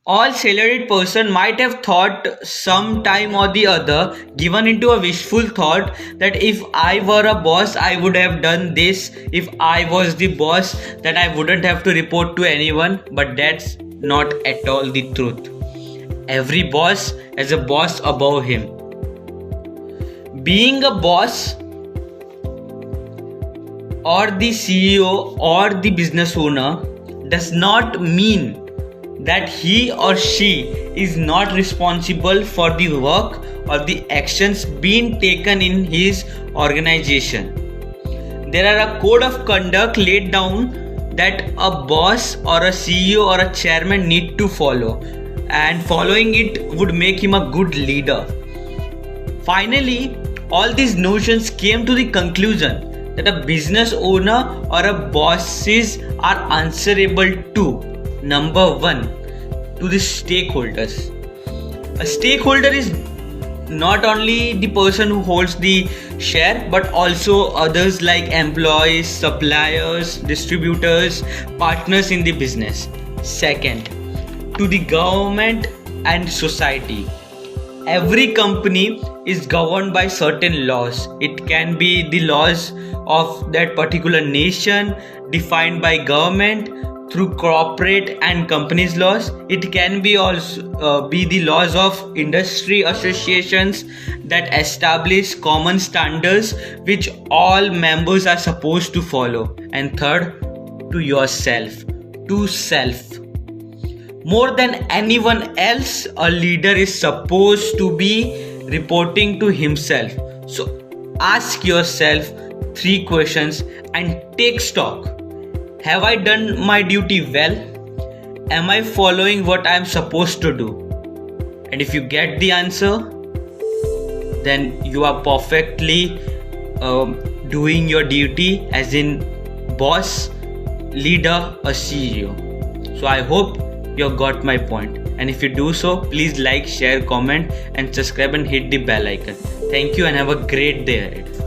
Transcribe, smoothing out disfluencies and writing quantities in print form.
All salaried person might have thought some time or the other, given into a wishful thought that if I were a boss, I would have done this. If I was the boss, then I wouldn't have to report to anyone. But that's not at all the truth. Every boss has a boss above him. Being a boss or the CEO or the business owner does not mean that he or she is not responsible for the work or the actions being taken in his organization. There are a code of conduct laid down that a boss or a CEO or a chairman need to follow, and following it would make him a good leader. Finally, all these notions came to the conclusion that a business owner or a bosses are answerable to number one, to the stakeholders. A stakeholder is not only the person who holds the share but also others like employees, suppliers, distributors, partners in the business. Second, to the government and society. Every company is governed by certain laws. It can be the laws of that particular nation defined by government through corporate and companies laws. It can be also be the laws of industry associations that establish common standards which all members are supposed to follow. And third, to yourself, to self. More than anyone else, a leader is supposed to be reporting to himself. So ask yourself 3 questions and take stock. Have I done my duty well? Am I following what I am supposed to do? And if you get the answer, then you are perfectly doing your duty as in boss, leader, or CEO. So I hope you have got my point. And if you do so, please like, share, comment, and subscribe and hit the bell icon. Thank you and have a great day ahead.